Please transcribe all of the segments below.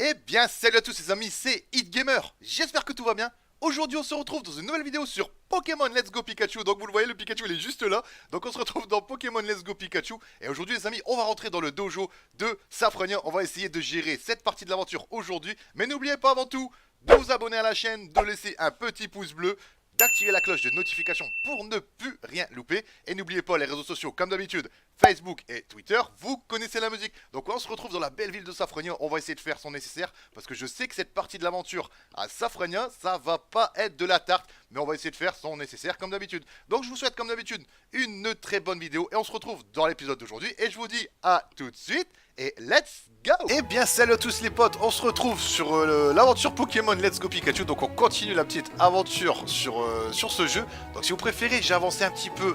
Eh bien, salut à tous les amis, c'est HitGamer. J'espère que tout va bien. Aujourd'hui, on se retrouve dans une nouvelle vidéo sur Pokémon Let's Go Pikachu. Donc, vous le voyez, le Pikachu, il est juste là. Donc, on se retrouve dans Pokémon Let's Go Pikachu. Et aujourd'hui, les amis, on va rentrer dans le dojo de Saphronia. On va essayer de gérer cette partie de l'aventure aujourd'hui. Mais n'oubliez pas avant tout de vous abonner à la chaîne, de laisser un petit pouce bleu, d'activer la cloche de notification pour ne plus rien louper. Et n'oubliez pas les réseaux sociaux, comme d'habitude, Facebook et Twitter, vous connaissez la musique. Donc on se retrouve dans la belle ville de Saphronia, on va essayer de faire son nécessaire, parce que je sais que cette partie de l'aventure à Saphronia, ça va pas être de la tarte, mais on va essayer de faire son nécessaire comme d'habitude. Donc je vous souhaite comme d'habitude une très bonne vidéo, et on se retrouve dans l'épisode d'aujourd'hui, et je vous dis à tout de suite, et let's go. Eh bien salut à tous les potes, on se retrouve sur l'aventure Pokémon Let's Go Pikachu. Donc on continue la petite aventure sur ce jeu. Donc si vous préférez, j'ai avancé un petit peu.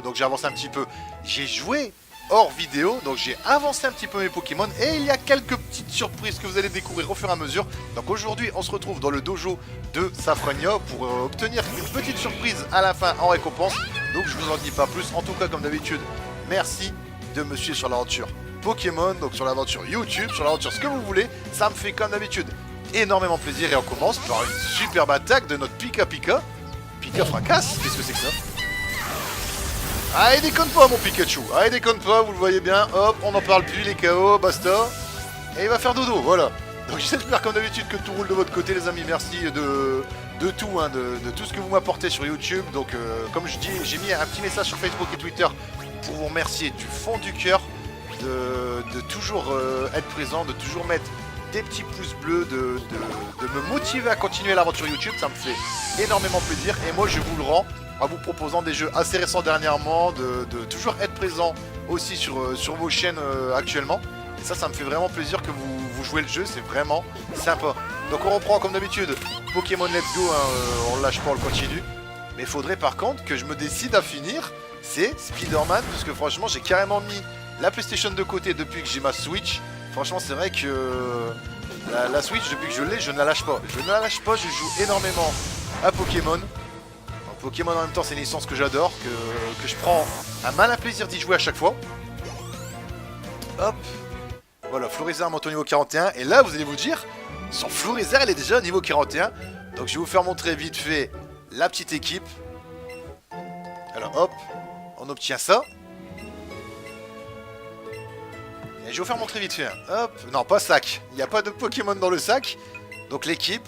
J'ai joué hors vidéo, donc j'ai avancé un petit peu mes Pokémon. Et il y a quelques petites surprises que vous allez découvrir au fur et à mesure. Donc aujourd'hui on se retrouve dans le dojo de Saphronia pour obtenir une petite surprise à la fin en récompense. Donc je vous en dis pas plus, en tout cas comme d'habitude, merci de me suivre sur l'aventure Pokémon, donc sur l'aventure YouTube, sur l'aventure ce que vous voulez, ça me fait comme d'habitude énormément plaisir. Et on commence par une superbe attaque de notre Pika Pika. Pika fracasse, qu'est-ce que c'est que ça? Ah, il déconne pas mon Pikachu, ah il déconne pas, vous le voyez bien, hop, on n'en parle plus, les KO, basta. Et il va faire dodo, voilà. Donc j'espère comme d'habitude que tout roule de votre côté les amis, merci de tout, hein, de tout ce que vous m'apportez sur YouTube. Donc comme je dis, j'ai mis un petit message sur Facebook et Twitter pour vous remercier du fond du cœur de toujours être présent, de toujours mettre des petits pouces bleus, de me motiver à continuer l'aventure YouTube, ça me fait énormément plaisir. Et moi je vous le rends en vous proposant des jeux assez récents dernièrement, de toujours être présent aussi sur vos chaînes actuellement. Et ça me fait vraiment plaisir que vous jouez le jeu, c'est vraiment sympa. Donc on reprend comme d'habitude Pokémon Let's Go, hein, on le lâche pas, on le continue. Mais il faudrait par contre que je me décide à finir, c'est Spider-Man, parce que franchement j'ai carrément mis la PlayStation de côté depuis que j'ai ma Switch. Franchement c'est vrai que la Switch depuis que je l'ai, je ne la lâche pas. Je ne la lâche pas, je joue énormément à Pokémon. Pokémon en même temps c'est une licence que j'adore, que je prends un malin plaisir d'y jouer à chaque fois. Hop. Voilà, Florizarre monte au niveau 41. Et là vous allez vous dire, son Florizarre elle est déjà au niveau 41. Donc je vais vous faire montrer vite fait la petite équipe. Alors hop, on obtient ça. Et je vais vous faire montrer vite fait. Hop, non pas sac, il n'y a pas de Pokémon dans le sac. Donc l'équipe.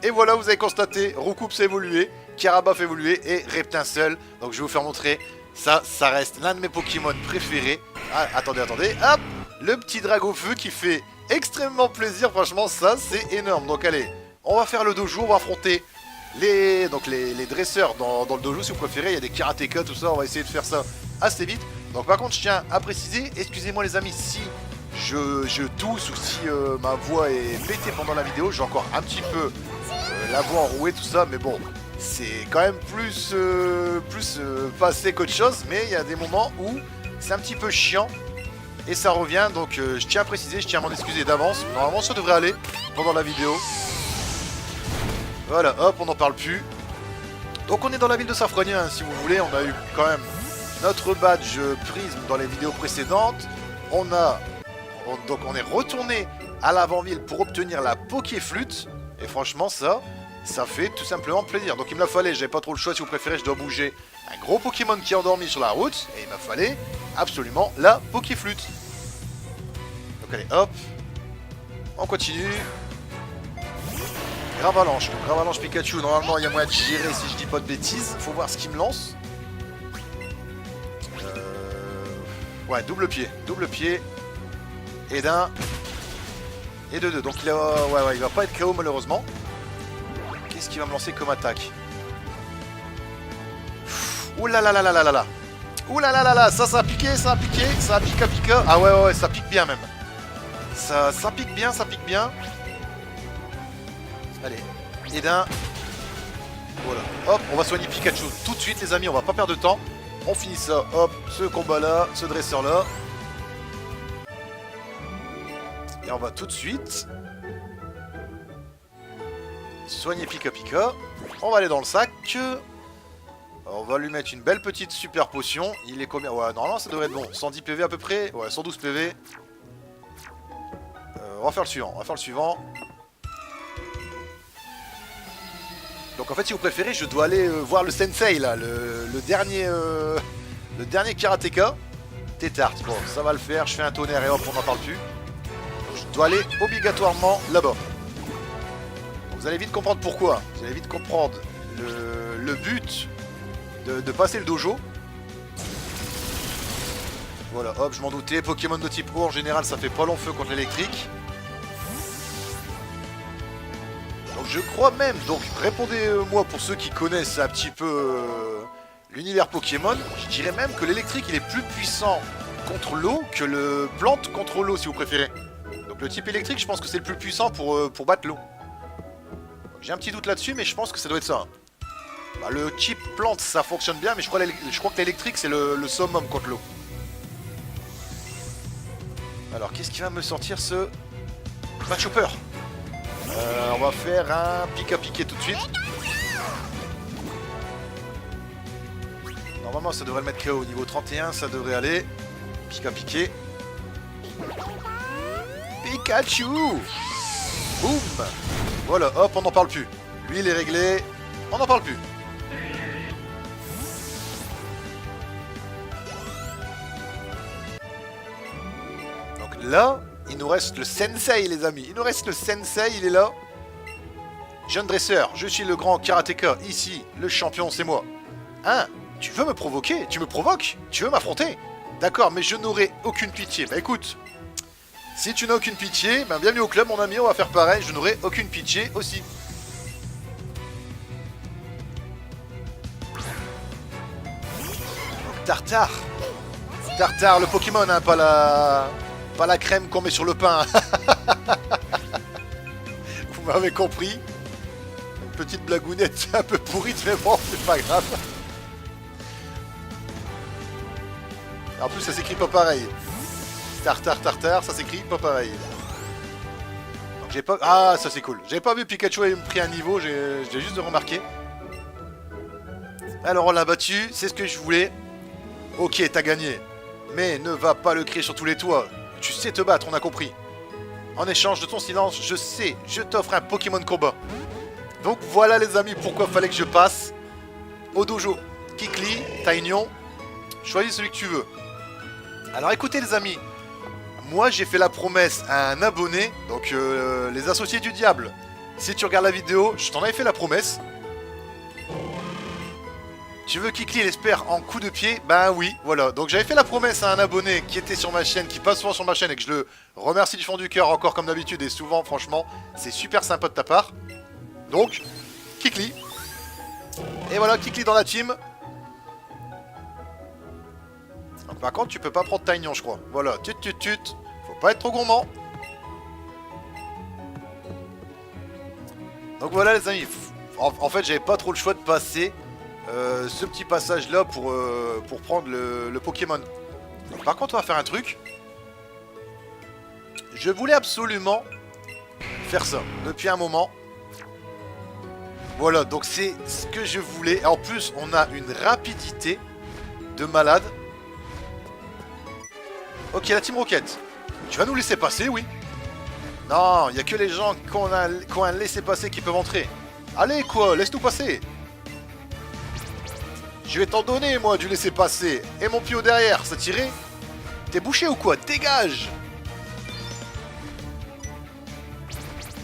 Et voilà, vous avez constaté, Roucoups a évolué, Karabaf a évolué et Reptincel. Donc je vais vous faire montrer. Ça reste l'un de mes Pokémon préférés. Ah, attendez, hop, le petit Dragofeu qui fait extrêmement plaisir. Franchement, ça c'est énorme. Donc allez, on va faire le dojo, on va affronter les dresseurs dans le dojo si vous préférez. Il y a des karatékas, tout ça, on va essayer de faire ça assez vite. Donc par contre, je tiens à préciser, excusez-moi les amis si je tousse ou si ma voix est pétée pendant la vidéo. J'ai encore un petit peu la voix enrouée, tout ça, mais bon, c'est quand même plus passé qu'autre chose. Mais il y a des moments où c'est un petit peu chiant et ça revient. Donc je tiens à préciser, je tiens à m'en excuser d'avance. Normalement ça devrait aller pendant la vidéo. Voilà, hop, on n'en parle plus. Donc on est dans la ville de Saphronia, hein, si vous voulez. On a eu quand même notre badge prisme dans les vidéos précédentes. Donc on est retourné à l'avant-ville pour obtenir la Pokéflûte. Et franchement ça fait tout simplement plaisir. Donc il me la fallait, j'avais pas trop le choix, si vous préférez je dois bouger un gros Pokémon qui est endormi sur la route. Et il m'a fallait absolument la Pokéflûte. Donc allez hop, on continue. Gravalanche, donc Gravalanche Pikachu, normalement il y a moyen de gérer si je dis pas de bêtises. Faut voir ce qu'il me lance. Ouais, double pied. Et d'un. Et de deux. Donc il va pas être KO malheureusement. Qu'est-ce qu'il va me lancer comme attaque? Ouh là là là là là là là. Ouh là là là là. Ça a piqué, ça a piqué. Ah ouais, ça pique bien même. Ça pique bien. Allez. Et d'un. Voilà. Hop, on va soigner Pikachu tout de suite les amis, on va pas perdre de temps. On finit ça, hop, ce combat là, ce dresseur là. Et on va tout de suite soigner Pika Pika. On va aller dans le sac. On va lui mettre une belle petite super potion. Il est combien? Ouais, normalement ça devrait être bon. 110 PV à peu près. Ouais, 112 PV. On va faire le suivant. Donc en fait, si vous préférez, je dois aller voir le sensei là, le dernier karatéka. Tétart, bon, ça va le faire, je fais un tonnerre et hop, on n'en parle plus. Donc, je dois aller obligatoirement là-bas. Vous allez vite comprendre pourquoi. Vous allez vite comprendre le but de passer le dojo. Voilà, hop, je m'en doutais. Pokémon de type eau, en général, ça fait pas long feu contre l'électrique. Donc je crois même, donc répondez-moi pour ceux qui connaissent un petit peu l'univers Pokémon, je dirais même que l'électrique il est plus puissant contre l'eau que le plante contre l'eau si vous préférez. Donc le type électrique je pense que c'est le plus puissant pour battre l'eau. J'ai un petit doute là-dessus mais je pense que ça doit être ça. Bah, le type plante ça fonctionne bien mais je crois que l'électrique c'est le summum contre l'eau. Alors qu'est-ce qui va me sortir ce Machopper? On va faire un pic à piquer tout de suite. Normalement ça devrait le mettre KO au niveau 31, ça devrait aller. Pic à piquer. Pikachu. Boum. Voilà, hop, on n'en parle plus. Lui il est réglé, on n'en parle plus. Donc là, il nous reste le sensei les amis. Il nous reste le sensei, il est là. Jeune dresseur, je suis le grand karatéka, ici, le champion c'est moi. Hein? Tu veux me provoquer? Tu me provoques? Tu veux m'affronter? D'accord, mais je n'aurai aucune pitié. Bah écoute, si tu n'as aucune pitié, ben bienvenue au club mon ami, on va faire pareil, je n'aurai aucune pitié aussi. Donc, Tartare. Tartare, le Pokémon, hein, pas la crème qu'on met sur le pain. Vous m'avez compris. Une petite blagounette un peu pourrite, mais bon, c'est pas grave. En plus, ça s'écrit pas pareil. Tartare, ça s'écrit pas pareil. Donc j'ai pas... Ah, ça c'est cool. J'avais pas vu Pikachu avait pris un niveau, j'ai juste remarqué. Alors on l'a battu, c'est ce que je voulais. Ok, t'as gagné. Mais ne va pas le crier sur tous les toits. Tu sais te battre, on a compris. En échange de ton silence, je sais, je t'offre un Pokémon combat. Donc voilà les amis, pourquoi fallait que je passe au dojo. Kikli, Taignon, choisis celui que tu veux. Alors écoutez les amis, moi j'ai fait la promesse à un abonné, donc les associés du diable. Si tu regardes la vidéo, je t'en avais fait la promesse. Tu veux Kikli l'espère en coup de pied? Ben oui, voilà. Donc j'avais fait la promesse à un abonné qui était sur ma chaîne, qui passe souvent sur ma chaîne et que je le remercie du fond du cœur encore comme d'habitude et souvent franchement, c'est super sympa de ta part. Donc, Kikli. Et voilà, Kikli dans la team. Par contre, tu peux pas prendre Taignon, je crois. Voilà, tut. Faut pas être trop gourmand. Donc voilà les amis. En fait, j'avais pas trop le choix de passer ce petit passage là pour prendre le Pokémon. Donc, par contre, on va faire un truc. Je voulais absolument faire ça depuis un moment. Voilà, donc c'est ce que je voulais. En plus, on a une rapidité de malade. Ok, la Team Rocket. Tu vas nous laisser passer, oui? Non, il n'y a que les gens qui ont un laissez-passer qui peuvent entrer. Allez, quoi, laisse-nous passer. Je vais t'en donner, moi, du laissez-passer. Et mon pio derrière, ça tirait? T'es bouché ou quoi? Dégage.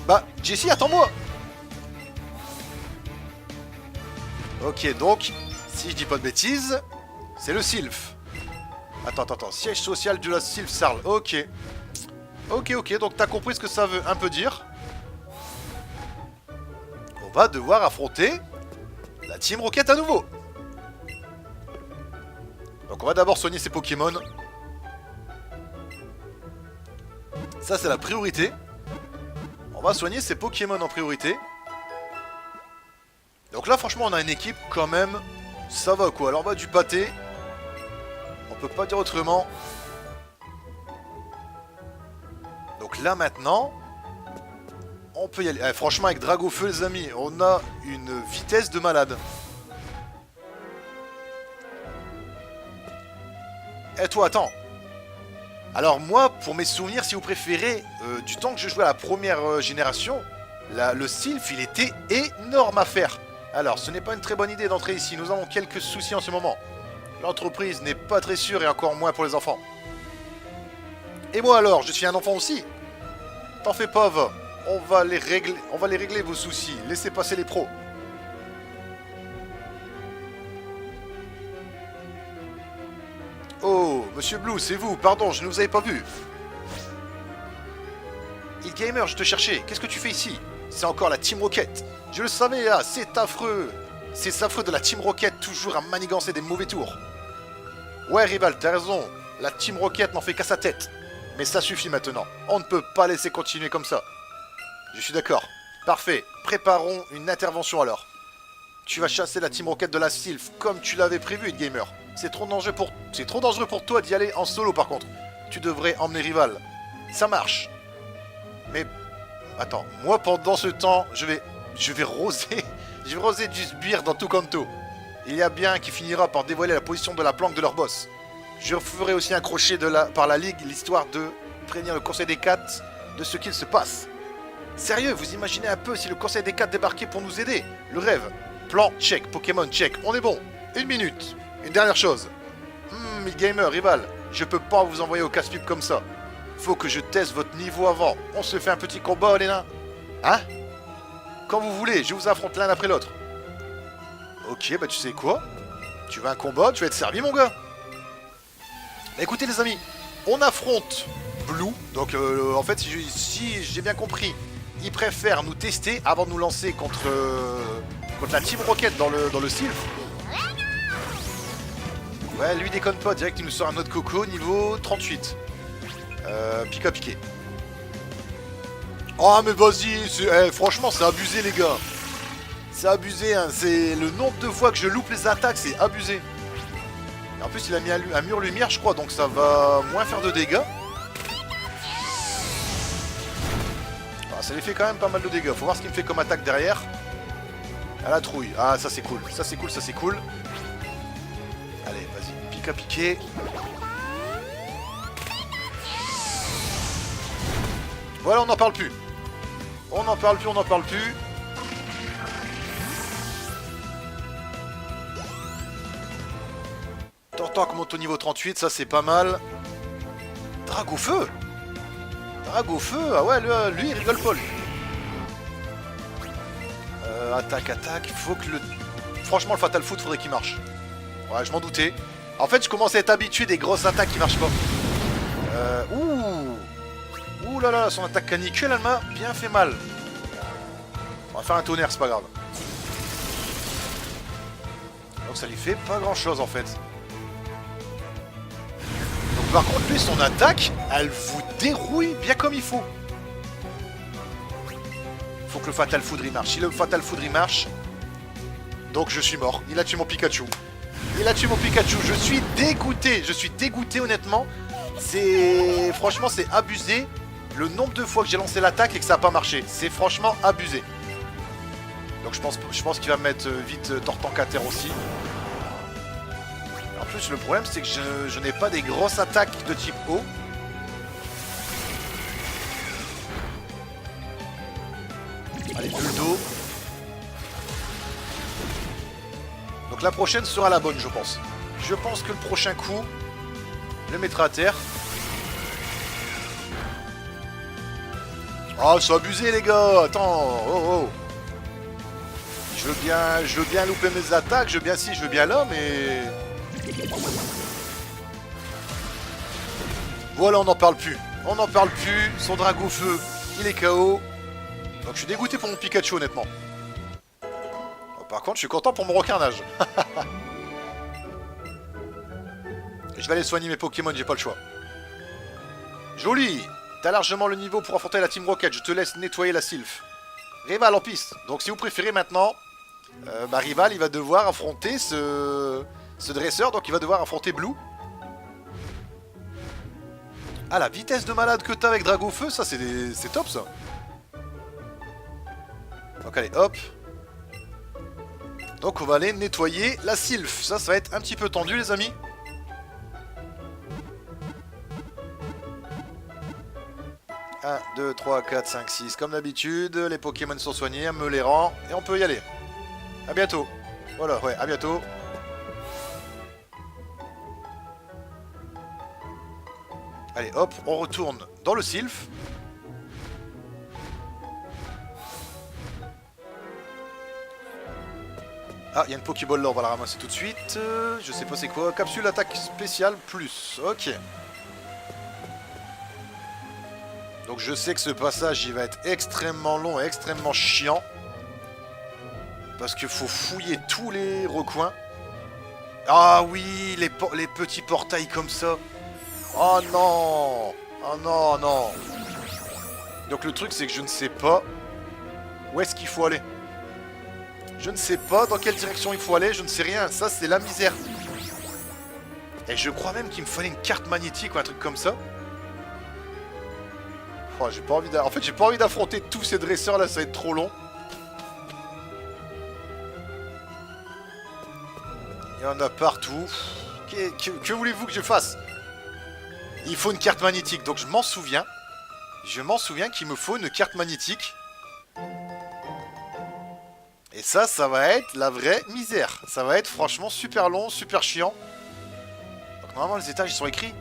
Bah, Jessie, attends-moi. Ok, donc, si je dis pas de bêtises, c'est le Sylph. Attends, siège social de la Sylph Sarl, ok. Ok, donc t'as compris ce que ça veut un peu dire. On va devoir affronter la Team Rocket à nouveau. Donc on va d'abord soigner ses Pokémon. Ça c'est la priorité. On va soigner ses Pokémon en priorité. Donc là franchement on a une équipe quand même. Ça va quoi, alors on va du pâté. On peut pas dire autrement. Donc là maintenant, on peut y aller. Eh, franchement avec Dragofeu les amis, on a une vitesse de malade. Eh toi attends. Alors moi, pour mes souvenirs, si vous préférez, du temps que je jouais à la première génération, le Sylph il était énorme à faire. Alors, ce n'est pas une très bonne idée d'entrer ici. Nous avons quelques soucis en ce moment. L'entreprise n'est pas très sûre et encore moins pour les enfants. Et moi alors, je suis un enfant aussi. T'en fais pas, va. On va les régler vos soucis. Laissez passer les pros. Oh, Monsieur Blue, c'est vous. Pardon, je ne vous avais pas vu. Hit Gamer, je te cherchais. Qu'est-ce que tu fais ici? C'est encore la Team Rocket. Je le savais, ah, c'est affreux. C'est affreux de la Team Rocket, toujours à manigancer des mauvais tours. Ouais, rival, t'as raison. La Team Rocket n'en fait qu'à sa tête. Mais ça suffit maintenant. On ne peut pas laisser continuer comme ça. Je suis d'accord. Parfait. Préparons une intervention alors. Tu vas chasser la Team Rocket de la Sylph comme tu l'avais prévu, Hit Gamer. C'est trop dangereux pour toi d'y aller en solo par contre. Tu devrais emmener rival. Ça marche. Mais attends, moi pendant ce temps, je vais roser, je vais roser du sbire dans tout canto. Il y a bien qui finira par dévoiler la position de la planque de leur boss. Je ferai aussi un crochet par la ligue, l'histoire de prévenir le Conseil des 4 de ce qu'il se passe. Sérieux, vous imaginez un peu si le Conseil des 4 débarquait pour nous aider? Le rêve. Plan, check. Pokémon, check. On est bon. 1 minute. Une dernière chose. Gamer, rival, je peux pas vous envoyer au casse-pipe comme ça. Faut que je teste votre niveau avant. On se fait un petit combat, les nains. Hein? Quand vous voulez, je vous affronte l'un après l'autre. Ok, bah tu sais quoi? Tu veux un combat? Tu vas être servi, mon gars. Écoutez, les amis, on affronte Blue. Donc, en fait, si j'ai bien compris, il préfère nous tester avant de nous lancer contre la Team Rocket dans le Sylph. Ouais, lui déconne pas, direct il nous sort un autre coco niveau 38. Pique à piquer. Oh mais vas-y, franchement c'est abusé les gars. C'est abusé, hein. C'est le nombre de fois que je loupe les attaques, c'est abusé. Et en plus il a mis un mur lumière je crois, donc ça va moins faire de dégâts. Ah, ça lui fait quand même pas mal de dégâts, faut voir ce qu'il me fait comme attaque derrière. À la trouille, ah ça c'est cool, ça c'est cool, ça c'est cool. Allez, vas-y, pique à piquer. Voilà, on n'en parle plus. On n'en parle plus, on n'en parle plus. Tortank monte au niveau 38, ça c'est pas mal. Drague au feu. Drague au feu, ah ouais, lui il rigole pas lui. Attaque, attaque, faut que le... Franchement le Fatal Foot faudrait qu'il marche. Ouais, je m'en doutais. En fait, je commence à être habitué des grosses attaques qui marchent pas. Ouh là là, son attaque canicule, elle m'a bien fait mal. On va faire un tonnerre, c'est pas grave. Donc ça lui fait pas grand chose en fait. Donc par contre, lui, son attaque, elle vous dérouille bien comme il faut. Faut que le Fatal Foudre marche. Si le Fatal Foudre marche, donc je suis mort. Il a tué mon Pikachu. Il a tué mon Pikachu. Je suis dégoûté honnêtement. Franchement, c'est abusé. Le nombre de fois que j'ai lancé l'attaque et que ça n'a pas marché. C'est franchement abusé. Donc je pense qu'il va mettre vite Tortank à terre aussi. En plus, le problème, c'est que je n'ai pas des grosses attaques de type eau. Allez, Buldo. Donc la prochaine sera la bonne, je pense. Je pense que le prochain coup, je le mettrai à terre. Oh, c'est abusé les gars. Attends, oh. Je veux bien louper mes attaques, je veux bien ci, je veux bien là, mais... Voilà, on n'en parle plus. On n'en parle plus, son dragon feu, il est KO. Donc je suis dégoûté pour mon Pikachu, honnêtement. Par contre, je suis content pour mon requinage. Je vais aller soigner mes Pokémon, j'ai pas le choix. Joli. T'as largement le niveau pour affronter la Team Rocket, je te laisse nettoyer la Sylph. Rival en piste. Donc si vous préférez maintenant, Rival il va devoir affronter ce dresseur, donc il va devoir affronter Blue. Ah, la vitesse de malade que t'as avec Dragofeu, ça c'est top ça. Donc allez, hop. Donc on va aller nettoyer la Sylph. Ça va être un petit peu tendu les amis. « 1, 2, 3, 4, 5, 6, comme d'habitude, les Pokémon sont soignés, me les rend, et on peut y aller. À bientôt. Voilà, ouais, à bientôt. Allez, hop, on retourne dans le Sylph. Ah, il y a une Pokéball là, on va la ramasser tout de suite. Je sais pas c'est quoi. Capsule attaque spéciale plus. Ok. Donc je sais que ce passage, il va être extrêmement long et extrêmement chiant. Parce qu'il faut fouiller tous les recoins. Ah oui, les petits portails comme ça. Oh non. Oh non, non. Donc le truc, c'est que je ne sais pas où est-ce qu'il faut aller. Je ne sais pas dans quelle direction il faut aller, je ne sais rien. Ça, c'est la misère. Et je crois même qu'il me fallait une carte magnétique ou un truc comme ça. Oh, j'ai pas envie en fait, j'ai pas envie d'affronter tous ces dresseurs là, ça va être trop long. Il y en a partout. Que voulez-vous que je fasse? Il faut une carte magnétique, donc je m'en souviens. Je m'en souviens qu'il me faut une carte magnétique. Et ça va être la vraie misère. Ça va être franchement super long, super chiant. Donc normalement les étages ils sont écrits.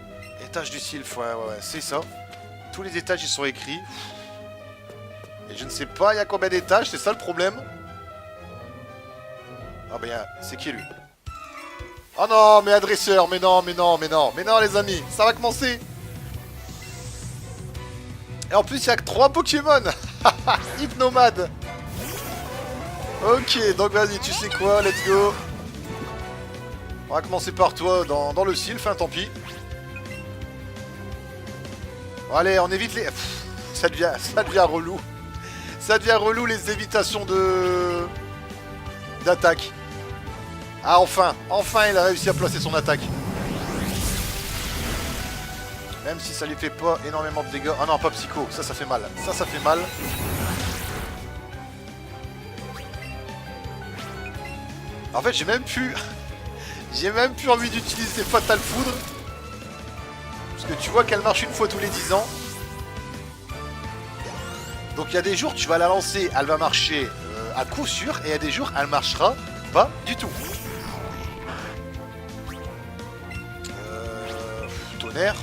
Étage du Sylph, ouais, c'est ça. Tous les étages ils sont écrits. Et je ne sais pas il y a combien d'étages, c'est ça le problème. Ah ben c'est qui lui? Oh non, mais adresseur, mais non, mais non, mais non. Mais non les amis, ça va commencer. Et en plus il y a que 3 Pokémon. Hypnomade. Ok, donc vas-y, tu sais quoi, let's go. On va commencer par toi dans le Sylph, hein, tant pis. Bon, allez, on évite les... Pff, ça devient relou. Ça devient relou les évitations d'attaque. Ah, enfin il a réussi à placer son attaque. Même si ça lui fait pas énormément de dégâts. Ah non, pas psycho, ça fait mal. Ça fait mal. En fait, j'ai même plus envie d'utiliser Fatal Foudre. Parce que tu vois qu'elle marche une fois tous les 10 ans. Donc il y a des jours, tu vas la lancer, elle va marcher à coup sûr. Et il y a des jours, elle marchera pas du tout. Tonnerre.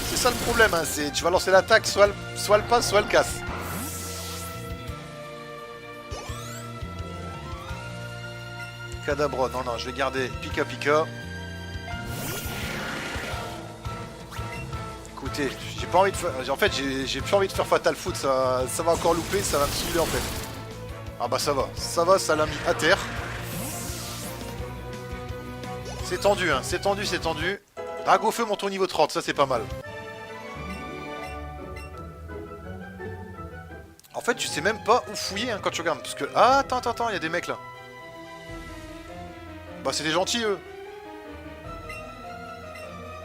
C'est ça le problème, hein, c'est tu vas lancer l'attaque, soit elle passe, soit elle casse. Kadabra, non, je vais garder Pika Pika. Écoutez, j'ai pas envie de faire... En fait, j'ai plus envie de faire Fatal Foot, ça va encore louper, ça va me saouler en fait. Ah bah ça va, ça l'a mis à terre. C'est tendu, hein, c'est tendu. Dragofeu monte au niveau 30, ça c'est pas mal. En fait, tu sais même pas où fouiller hein, quand tu regardes, parce que... Ah, attends, il y a des mecs là. Bah c'est des gentils eux.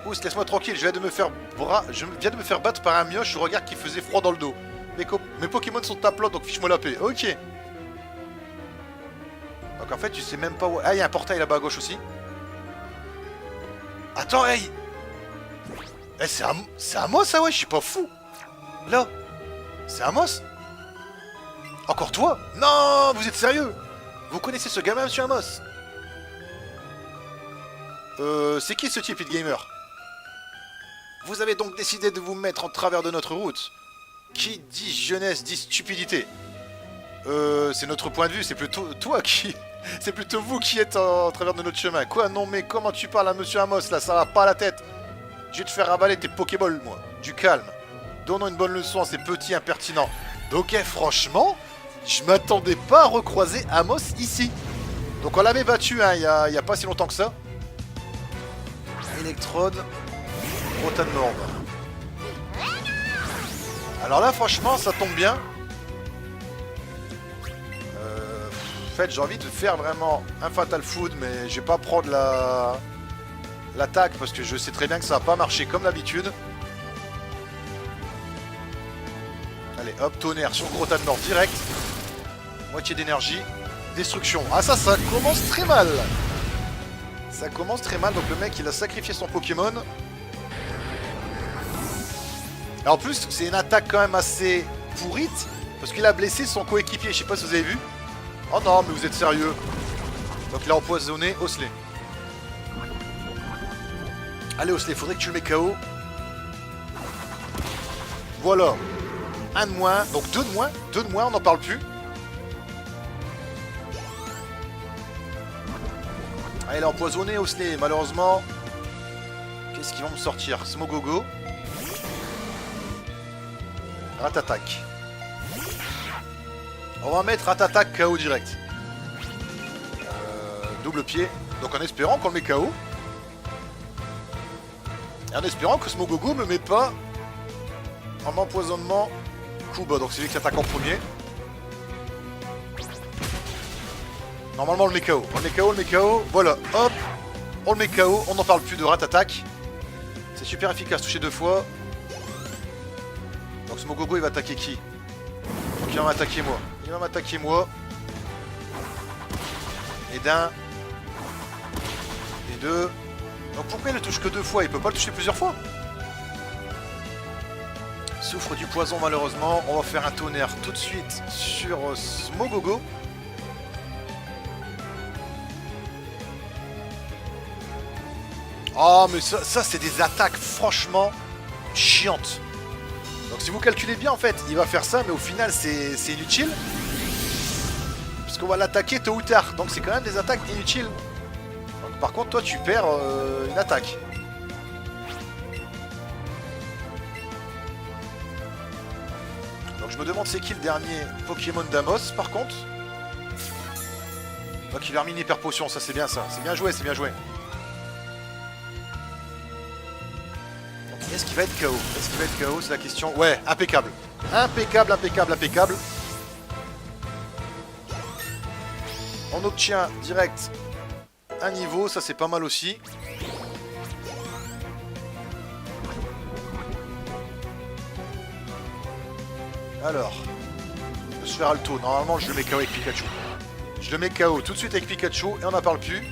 Ouh, laisse-moi tranquille, je viens de me faire battre par un mioche, je regarde qui faisait froid dans le dos. Mes Pokémon sont à plat, donc fiche-moi la paix. Ok. Donc en fait, tu sais même pas où... Ah, il y a un portail là-bas à gauche aussi. Attends, hey. Eh, c'est Amos, ça, ouais, je suis pas fou. Là. C'est Amos. Encore toi? Non, vous êtes sérieux? Vous connaissez ce gamin, monsieur Amos? C'est qui ce type Hit Gamer? Vous avez donc décidé de vous mettre en travers de notre route. Qui dit jeunesse dit stupidité. C'est notre point de vue, c'est plutôt toi qui... C'est plutôt vous qui êtes en travers de notre chemin. Quoi? Non mais comment tu parles à monsieur Amos là? Ça va pas à la tête. Je vais te faire avaler tes Pokéballs, moi. Du calme. Donnons une bonne leçon à ces petits impertinents. Donc franchement, je m'attendais pas à recroiser Amos ici. Donc on l'avait battu hein, il y a pas si longtemps que ça. Électrode. Rotanmorbe. Alors là franchement ça tombe bien. En fait j'ai envie de faire vraiment un Fatal Food, mais je vais pas prendre l'attaque parce que je sais très bien que ça va pas marcher comme d'habitude. Allez hop, tonnerre sur Rotanmorbe direct. Moitié d'énergie. Destruction. Ah ça commence très mal. Ça commence très mal, donc le mec il a sacrifié son Pokémon. Et en plus c'est une attaque quand même assez pourrite. Parce qu'il a blessé son coéquipier, je sais pas si vous avez vu. Oh non, mais vous êtes sérieux. Donc il a empoisonné Osley. Allez Osley, faudrait que tu le mets KO. Voilà. Un de moins, donc deux de moins. Deux de moins, on n'en parle plus. Ah, il a empoisonné Osley, malheureusement. Qu'est-ce qu'ils vont me sortir? Smogogo. Ratatak. On va mettre Ratatak KO direct. Double pied. Donc en espérant qu'on le met KO. Et en espérant que Smogogo me met pas en empoisonnement Kuba. Donc c'est lui qui attaque en premier. Normalement on le met KO. On le met KO, on le met KO. Voilà, hop. On le met KO. On n'en parle plus de Ratatak. C'est super efficace, toucher deux fois. Donc Smogogo il va attaquer qui? Donc il va m'attaquer moi. Il va m'attaquer moi. Et d'un. Et deux. Donc pourquoi il ne touche que deux fois? Il peut pas le toucher plusieurs fois. Souffre du poison malheureusement. On va faire un tonnerre tout de suite sur Smogogo. Oh mais ça c'est des attaques franchement chiantes. Donc si vous calculez bien en fait, il va faire ça mais au final c'est inutile. Parce qu'on va l'attaquer tôt ou tard. Donc c'est quand même des attaques inutiles. Donc, par contre toi tu perds une attaque. Donc je me demande c'est qui le dernier Pokémon d'Amos par contre. Donc il a remis une hyper potion, ça c'est bien ça. C'est bien joué, c'est bien joué. Est-ce qu'il va être KO? Est-ce qu'il va être KO? C'est la question. Ouais, impeccable. Impeccable, impeccable, impeccable. On obtient direct un niveau, ça c'est pas mal aussi. Alors, le Sphère Alto, normalement je le mets KO avec Pikachu. Je le mets KO tout de suite avec Pikachu et on n'en parle plus.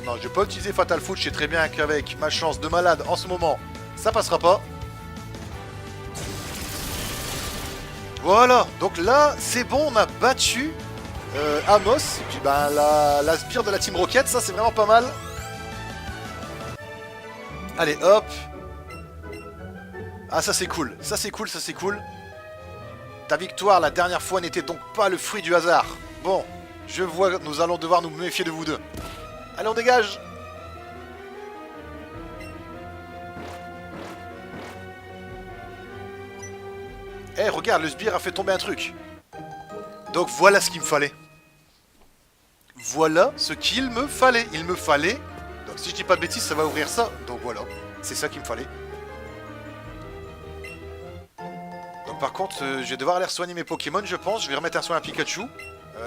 Non, je vais pas utiliser Fatal Foot, je sais très bien qu'avec ma chance de malade en ce moment, ça passera pas. Voilà, donc là, c'est bon, on a battu Amos. Et puis ben, la spire de la Team Rocket, ça c'est vraiment pas mal. Allez, hop. Ah, ça c'est cool, ça c'est cool, ça c'est cool. Ta victoire la dernière fois n'était donc pas le fruit du hasard. Bon, je vois que nous allons devoir nous méfier de vous deux. Allez, on dégage. Eh, regarde, le sbire a fait tomber un truc. Donc voilà ce qu'il me fallait. Voilà ce qu'il me fallait. Il me fallait... Donc si je dis pas de bêtises, ça va ouvrir ça. Donc voilà, c'est ça qu'il me fallait. Donc par contre, je vais devoir aller soigner mes Pokémon, je pense. Je vais remettre un soin à Pikachu.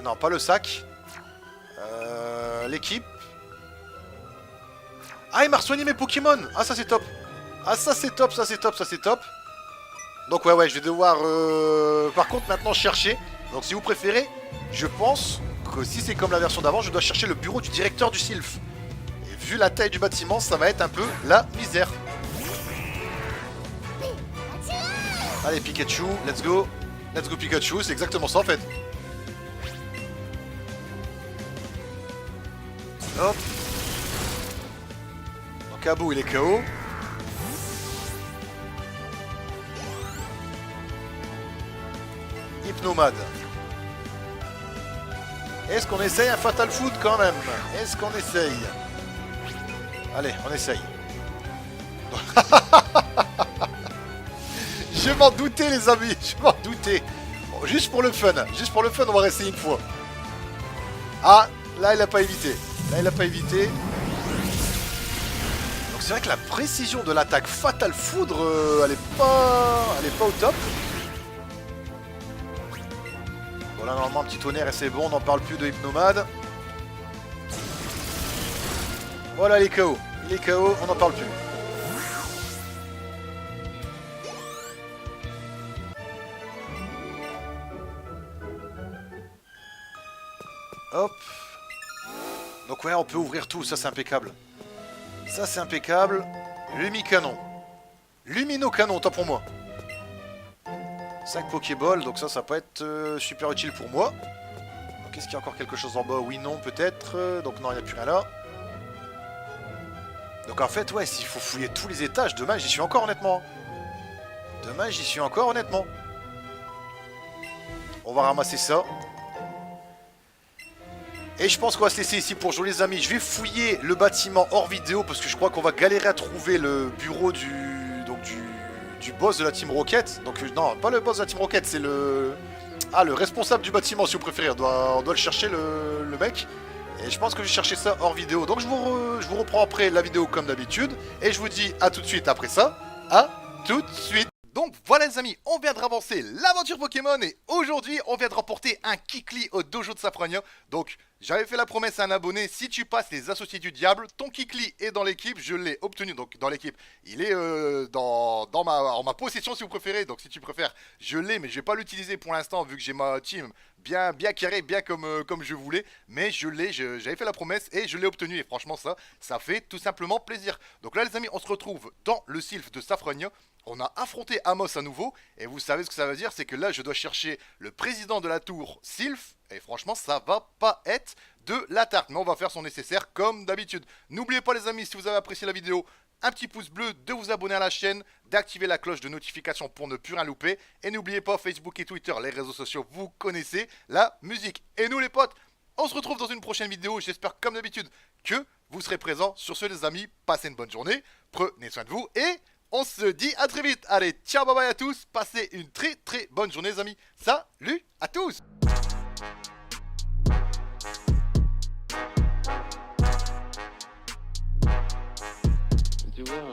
Non, pas le sac. L'équipe. Ah, il m'a soigné mes Pokémon. Ah, ça c'est top. Ah, ça c'est top, ça c'est top, ça c'est top. Donc ouais, je vais devoir par contre maintenant chercher. Donc si vous préférez, je pense que si c'est comme la version d'avant, je dois chercher le bureau du directeur du Sylph. Et vu la taille du bâtiment, ça va être un peu la misère. Allez Pikachu, let's go. Let's go Pikachu, c'est exactement ça en fait. Hop. Donc Abou il est KO. Hypnomade. Est-ce qu'on essaye un Fatal Foot quand même? Est-ce qu'on essaye? Allez, on essaye. Je m'en doutais les amis, je m'en doutais. Bon, juste pour le fun, on va essayer une fois. Ah, là il a pas évité. Là il a pas évité. Donc c'est vrai que la précision de l'attaque Fatal Foudre, elle est pas au top. Voilà, normalement un petit tonnerre et c'est bon, on n'en parle plus de Hypnomade. Voilà, il est KO. Il est KO, on n'en parle plus. Hop. Donc ouais, on peut ouvrir tout, ça c'est impeccable. Ça c'est impeccable. Lumicanon. Lumino-canon, tant pour moi. 5 Pokéballs, donc ça peut être super utile pour moi. Donc est-ce qu'il y a encore quelque chose en bas? Oui, non, peut-être. Donc non, il n'y a plus rien là. Donc en fait, ouais, s'il faut fouiller tous les étages, demain j'y suis encore honnêtement. Demain j'y suis encore honnêtement. On va ramasser ça. Et je pense qu'on va se laisser ici pour jouer les amis. Je vais fouiller le bâtiment hors vidéo parce que je crois qu'on va galérer à trouver le bureau du boss de la Team Rocket. Donc non, pas le boss de la Team Rocket, c'est le responsable du bâtiment si vous préférez. On doit le chercher le mec. Et je pense que je vais chercher ça hors vidéo. Donc je vous reprends après la vidéo comme d'habitude. Et je vous dis à tout de suite après ça. À tout de suite. Donc voilà les amis, on vient de ravancer l'aventure Pokémon et aujourd'hui on vient de remporter un Kikli au dojo de Safronia. Donc j'avais fait la promesse à un abonné, si tu passes les associés du diable, ton Kikli est dans l'équipe, je l'ai obtenu. Donc dans l'équipe, il est en ma possession si vous préférez. Donc si tu préfères, je l'ai mais je vais pas l'utiliser pour l'instant vu que j'ai ma team bien carré, bien comme je voulais. Mais je l'ai, j'avais fait la promesse et je l'ai obtenu et franchement ça fait tout simplement plaisir. Donc là les amis, on se retrouve dans le Sylph de Safronia. On a affronté Amos à nouveau, et vous savez ce que ça veut dire, c'est que là je dois chercher le président de la tour Sylph, et franchement ça va pas être de la tarte, mais on va faire son nécessaire comme d'habitude. N'oubliez pas les amis, si vous avez apprécié la vidéo, un petit pouce bleu, de vous abonner à la chaîne, d'activer la cloche de notification pour ne plus rien louper, et n'oubliez pas Facebook et Twitter, les réseaux sociaux, vous connaissez la musique. Et nous les potes, on se retrouve dans une prochaine vidéo, j'espère comme d'habitude que vous serez présents. Sur ce les amis, passez une bonne journée, prenez soin de vous, et on se dit à très vite. Allez, ciao, bye bye à tous. Passez une très bonne journée les amis. Salut à tous. Tu vois,